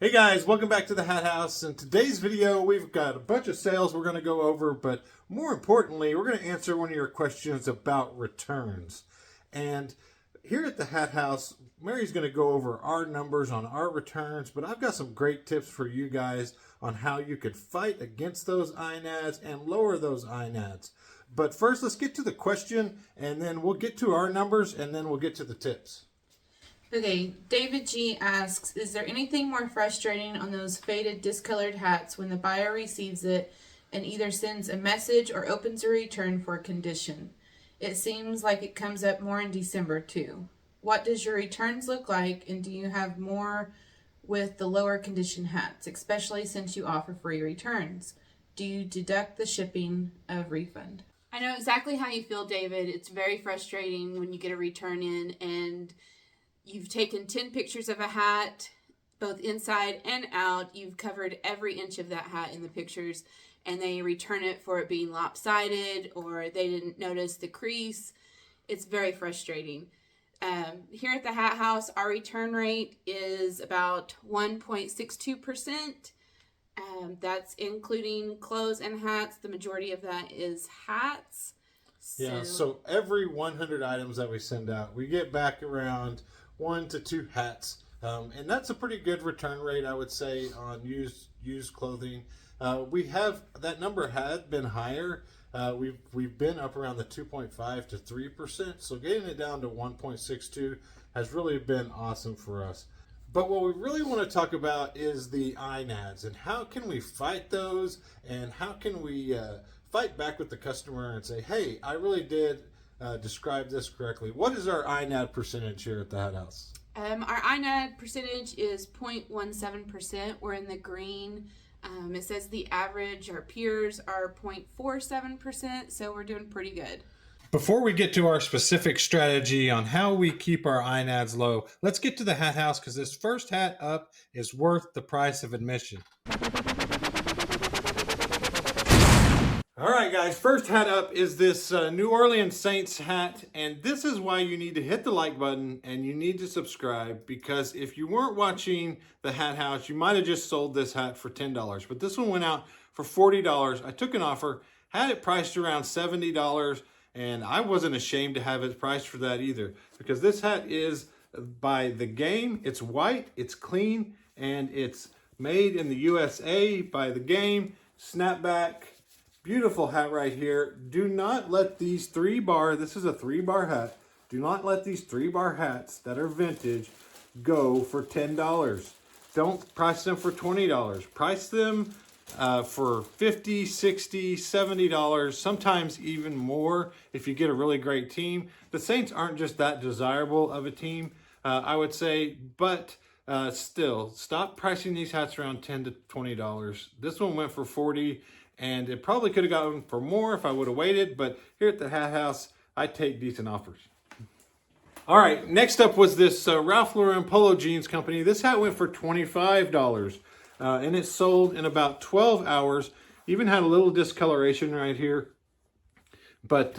Hey guys, welcome back to the Hat House. In today's video, we've got a bunch of sales we're going to go over, but more importantly, we're going to answer one of your questions about returns. And here at the Hat House, Mary's going to go over our numbers on our returns, but I've got some great tips for you guys on how you could fight against those INADs and lower those INADs. But first, let's get to the question, and then we'll get to our numbers, and then we'll get to the tips. Okay, David G asks, is there anything more frustrating on those faded, discolored hats when the buyer receives it and either sends a message or opens a return for condition? It seems like it comes up more in December too. What does your returns look like, and do you have more with the lower condition hats, especially since you offer free returns? Do you deduct the shipping of refund? I know exactly how you feel, David. It's very frustrating when you get a return in and you've taken 10 pictures of a hat, both inside and out. You've covered every inch of that hat in the pictures, and they return it for it being lopsided or they didn't notice the crease. It's very frustrating. Here at the Hat House, our return rate is about 1.62%. That's including clothes and hats. The majority of that is hats. So every 100 items that we send out, we get back around 1 to 2 hats, and that's a pretty good return rate, I would say, on used clothing. We have that number had been higher. We've been up around the 2.5 to 3%, so getting it down to 1.62 has really been awesome for us. But what we really want to talk about is the INADs and how can we fight those, and how can we fight back with the customer and say, hey, I really did describe this correctly. What is our INAD percentage here at the Hat House? Our INAD percentage is 0.17%. We're in the green. It says the average, our peers are 0.47%, so we're doing pretty good. Before we get to our specific strategy on how we keep our INADs low, let's get to the Hat House, because this first hat up is worth the price of admission. All right, guys, first hat up is this New Orleans Saints hat, and this is why you need to hit the like button and you need to subscribe, because if you weren't watching the Hat House, you might have just sold this hat for $10, but this one went out for $40. I took an offer, had it priced around $70, and I wasn't ashamed to have it priced for that either, because this hat is by the Game. It's white, it's clean, and it's made in the USA by the Game. Snapback. Beautiful hat right here. Do not let these 3-bar, this is a 3-bar hat, do not let these 3-bar hats that are vintage go for $10. Don't price them for $20. Price them for $50, $60, $70, sometimes even more if you get a really great team. The Saints aren't just that desirable of a team, I would say, but still, stop pricing these hats around $10 to $20. This one went for $40. And it probably could have gotten for more if I would have waited, but here at the Hat House, I take decent offers. All right, next up was this Ralph Lauren Polo Jeans Company. This hat went for $25, and it sold in about 12 hours. Even had a little discoloration right here. But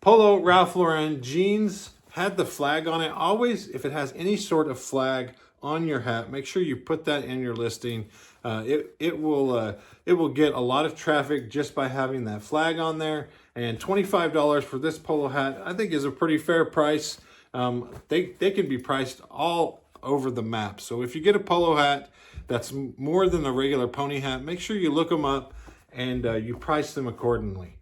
Polo Ralph Lauren jeans had the flag on it. Always, if it has any sort of flag on your hat, make sure you put that in your listing. It will get a lot of traffic just by having that flag on there. And $25 for this polo hat, I think, is a pretty fair price. They can be priced all over the map. So if you get a polo hat that's more than the regular pony hat, make sure you look them up and you price them accordingly.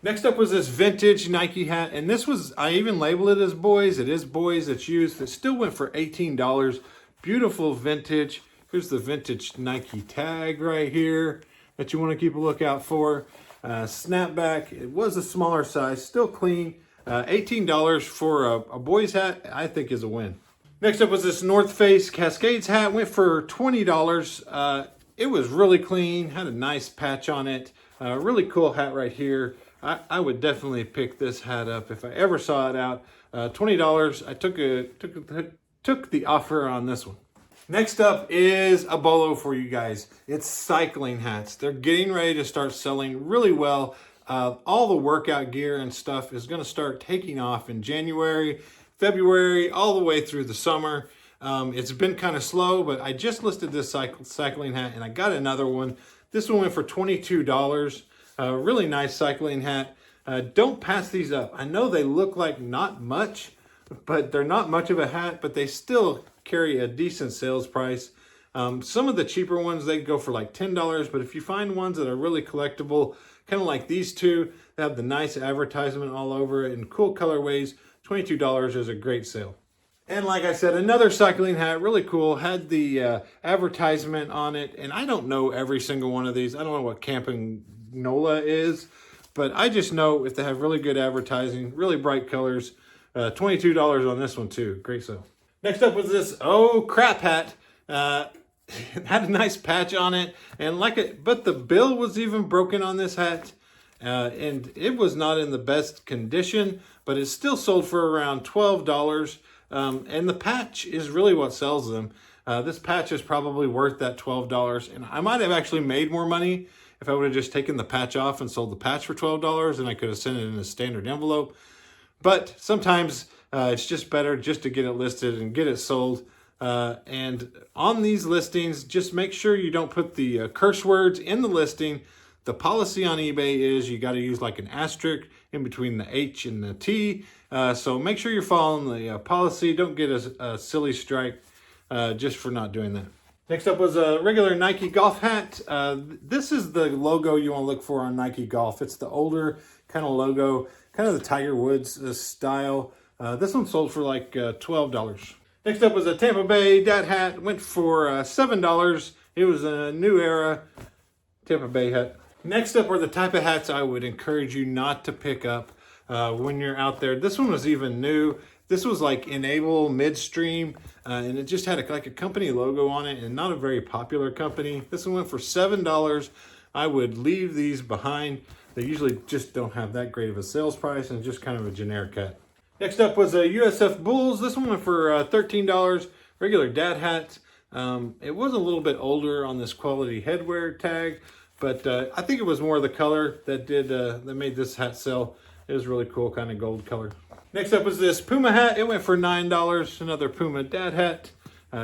Next up was this vintage Nike hat, and this was, I even labeled it as boys. It is boys, it's used. It still went for $18. Beautiful vintage. Here's the vintage Nike tag right here that you want to keep a lookout for. Snapback, it was a smaller size, still clean. $18 for a boy's hat, I think, is a win. Next up was this North Face Cascades hat, went for $20. It was really clean, had a nice patch on it. Really cool hat right here. I would definitely pick this hat up if I ever saw it out. $20, I took the offer on this one. Next up is a bolo for you guys. It's cycling hats. They're getting ready to start selling really well. All the workout gear and stuff is going to start taking off in January, February, all the way through the summer. It's been kind of slow, but I just listed this cycling hat and I got another one. This one went for $22. Really nice cycling hat. Don't pass these up. I know they look like not much, but they're not much of a hat, but they still carry a decent sales price. Some of the cheaper ones, they go for like $10, but if you find ones that are really collectible, kind of like these two, that have the nice advertisement all over it in cool colorways, $22 is a great sale. And like I said, another cycling hat, really cool, had the advertisement on it. And I don't know every single one of these. I don't know what Campagnola is, but I just know if they have really good advertising, really bright colors, $22 on this one too. Great sale. Next up was this oh crap hat. It had a nice patch on it, and but the bill was even broken on this hat. And it was not in the best condition, but it still sold for around $12. And the patch is really what sells them. This patch is probably worth that $12. And I might have actually made more money if I would have just taken the patch off and sold the patch for $12, and I could have sent it in a standard envelope. But sometimes it's just better just to get it listed and get it sold. And on these listings, just make sure you don't put the curse words in the listing. The policy on eBay is you got to use like an asterisk in between the H and the T. So make sure you're following the policy. Don't get a silly strike just for not doing that. Next up was a regular Nike golf hat. This is the logo you want to look for on Nike Golf. It's the older kind of logo, kind of the Tiger Woods style. This one sold for like $12. Next up was a Tampa Bay dad hat. Went for $7. It was a new era Tampa Bay hat. Next up are the type of hats I would encourage you not to pick up when you're out there. This one was even new. This was like Enable Midstream, and it just had like a company logo on it, and not a very popular company. This one went for $7. I would leave these behind. They usually just don't have that great of a sales price, and just kind of a generic hat. Next up was a USF Bulls. This one went for $13. Regular dad hat. It was a little bit older on this quality headwear tag, but I think it was more the color that made this hat sell. It was really cool, kind of gold color. Next up was this Puma hat. It went for $9. Another Puma dad hat.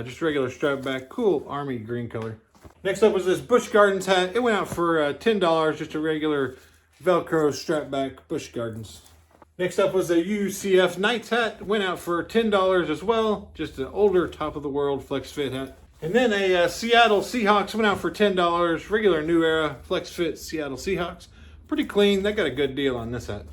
Just regular strap back, cool army green color. Next up was this Busch Gardens hat. It went out for $10. Just a regular Velcro strap back Busch Gardens. Next up was a UCF Knights hat. Went out for $10 as well. Just an older top of the world flex fit hat. And then a Seattle Seahawks went out for $10. Regular new era flex fit Seattle Seahawks. Pretty clean. They got a good deal on this hat.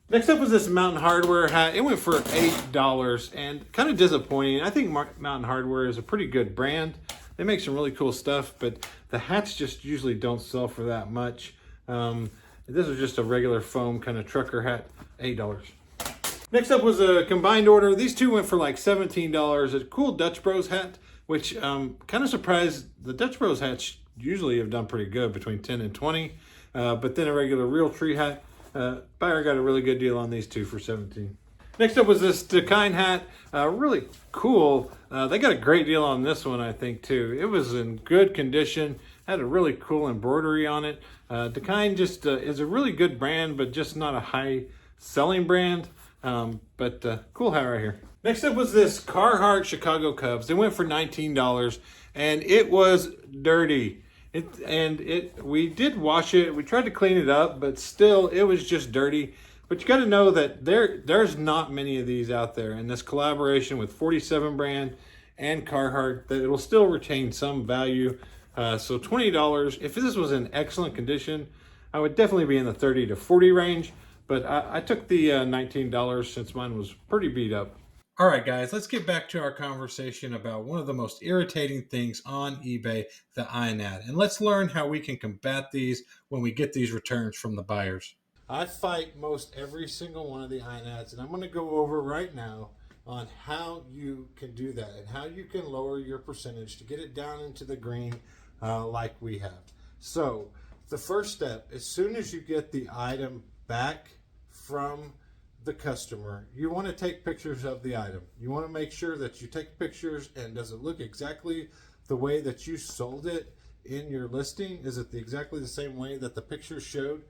Next up was this Mountain Hardwear hat. It went for $8 and kind of disappointing. I think Mountain Hardwear is a pretty good brand. They make some really cool stuff, but the hats just usually don't sell for that much. This was just a regular foam kind of trucker hat, $8. Next up was a combined order. These two went for like $17. A cool Dutch Bros hat, which kind of surprised. The Dutch Bros hats usually have done pretty good, between 10 and 20. But then a regular Realtree hat. Buyer got a really good deal on these two for $17. Next up was this Dakine hat. Really cool. They got a great deal on this one, I think, too. It was in good condition. Had a really cool embroidery on it. Dakine just is a really good brand, but just not a high selling brand. But cool hat right here. Next up was this Carhartt Chicago Cubs. They went for $19 and it was dirty. We did wash it. We tried to clean it up, but still it was just dirty. But you got to know that there's not many of these out there. And this collaboration with 47 brand and Carhartt, that it will still retain some value. So $20. If this was in excellent condition, I would definitely be in the 30 to 40 range. But I took the $19 since mine was pretty beat up. All right, guys, let's get back to our conversation about one of the most irritating things on eBay, the INAD. And let's learn how we can combat these when we get these returns from the buyers. I fight most every single one of the INADs, and I'm going to go over right now on how you can do that and how you can lower your percentage to get it down into the green like we have. So the first step, as soon as you get the item back from the customer, you want to take pictures of the item. You want to make sure that you take pictures, and does it look exactly the way that you sold it in your listing? Is it exactly the same way that the pictures showed?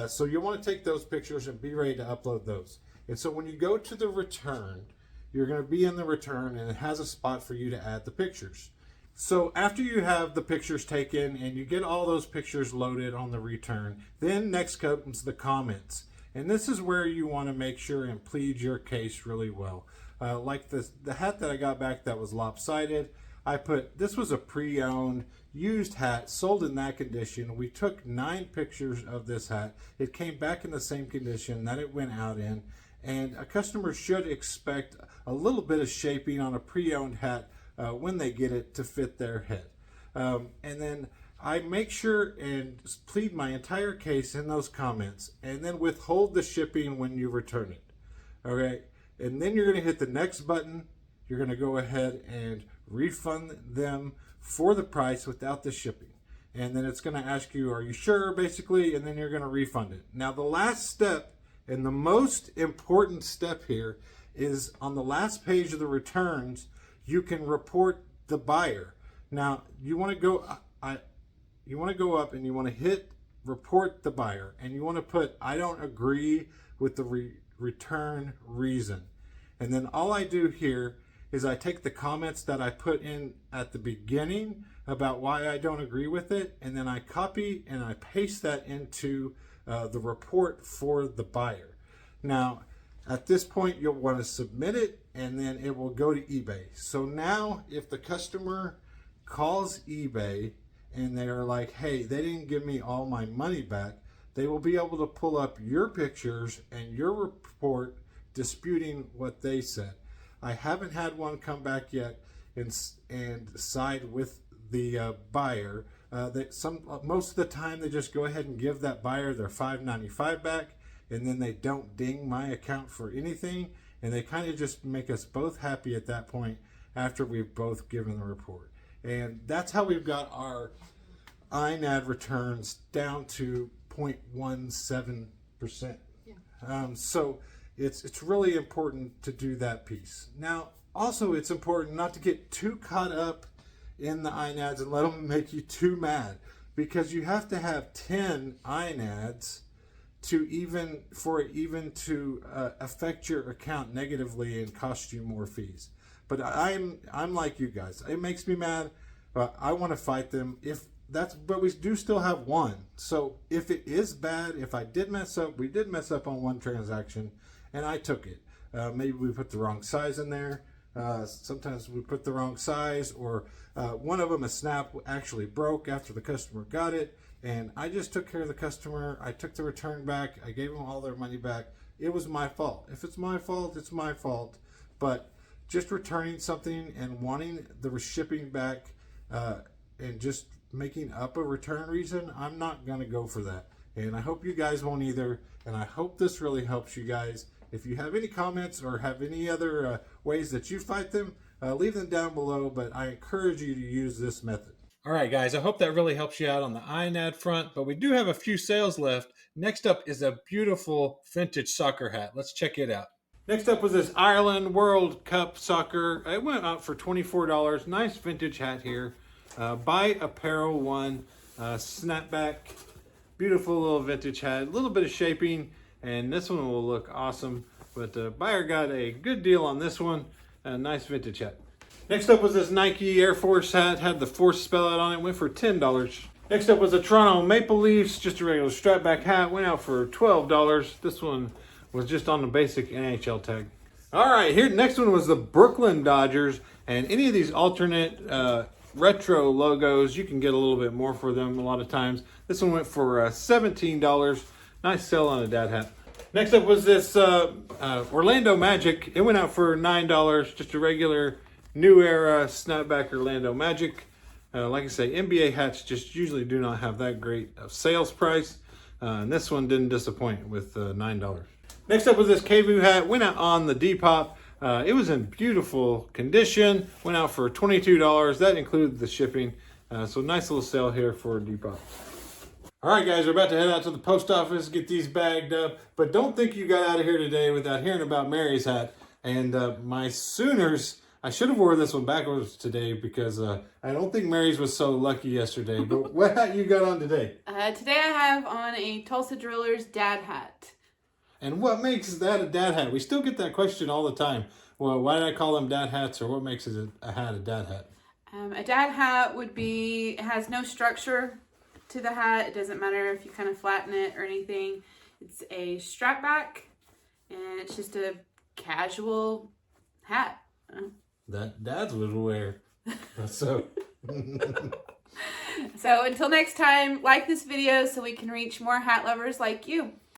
So you want to take those pictures and be ready to upload those. And so when you go to the return, you're going to be in the return, and it has a spot for you to add the pictures. So after you have the pictures taken and you get all those pictures loaded on the return, then next comes the comments. And this is where you want to make sure and plead your case really well. Like the hat that I got back that was lopsided, I put, this was a pre-owned, used hat, sold in that condition. We took 9 pictures of this hat. It came back in the same condition that it went out in. And a customer should expect a little bit of shaping on a pre-owned hat when they get it to fit their head. And then I make sure and plead my entire case in those comments, and then withhold the shipping when you return it. All right. And then you're going to hit the next button. You're going to go ahead and refund them for the price without the shipping. And then it's going to ask you, are you sure, basically, and then you're going to refund it. Now, the last step and the most important step here is on the last page of the returns, you can report the buyer. Now, you want to go up and you want to hit report the buyer, and you want to put, I don't agree with the return reason. And then all I do here is I take the comments that I put in at the beginning about why I don't agree with it, and then I copy and I paste that into the report for the buyer. Now, at this point, you'll want to submit it, and then it will go to eBay. So now, if the customer calls eBay and they're like, hey, they didn't give me all my money back, they will be able to pull up your pictures and your report disputing what they said. I haven't had one come back yet and side with the buyer. Most of the time they just go ahead and give that buyer their $5.95 back, and then they don't ding my account for anything, and they kind of just make us both happy at that point after we've both given the report. And that's how we've got our INAD returns down to 0.17%. Yeah. So it's really important to do that piece. Now, also it's important not to get too caught up in the INADs and let them make you too mad, because you have to have 10 INADs to even affect your account negatively and cost you more fees. But I'm like you guys. It makes me mad. I want to fight them. But we do still have one. So if it is bad, if I did mess up, we did mess up on one transaction, and I took it. Maybe we put the wrong size in there. Sometimes we put the wrong size, or one of them, a snap, actually broke after the customer got it, and I just took care of the customer. I took the return back. I gave them all their money back. It was my fault. If it's my fault, it's my fault. But just returning something and wanting the shipping back and just making up a return reason, I'm not going to go for that. And I hope you guys won't either. And I hope this really helps you guys. If you have any comments or have any other ways that you fight them, leave them down below. But I encourage you to use this method. All right, guys, I hope that really helps you out on the INAD front. But we do have a few sales left. Next up is a beautiful vintage soccer hat. Let's check it out. Next up was this Ireland World Cup soccer. It went out for $24. Nice vintage hat here. Buy Apparel One snapback. Beautiful little vintage hat. A little bit of shaping, and this one will look awesome. But the buyer got a good deal on this one. A nice vintage hat. Next up was this Nike Air Force hat. Had the Force spell out on it. Went for $10. Next up was a Toronto Maple Leafs. Just a regular strapback hat. Went out for $12. This one was just on the basic NHL tag. All right, here next one was the Brooklyn Dodgers. And any of these alternate retro logos, you can get a little bit more for them a lot of times. This one went for $17. Nice sell on a dad hat. Next up was this Orlando Magic. It went out for $9. Just a regular new era snapback Orlando Magic. Like I say, NBA hats just usually do not have that great of sales price. And this one didn't disappoint with $9. Next up was this KVU hat. Went out on the Depop. It was in beautiful condition. Went out for $22. That included the shipping. So nice little sale here for Depop. All right, guys, we're about to head out to the post office, get these bagged up. But don't think you got out of here today without hearing about Mary's hat. And my Sooners, I should have wore this one backwards today because I don't think Mary's was so lucky yesterday. But what hat you got on today? Today I have on a Tulsa Drillers dad hat. And what makes that a dad hat? We still get that question all the time. Well, why did I call them dad hats, or what makes it a hat a dad hat? A dad hat would be, it has no structure to the hat. It doesn't matter if you kind of flatten it or anything. It's a strap back, and it's just a casual hat. That dads would wear. So. So until next time, like this video so we can reach more hat lovers like you.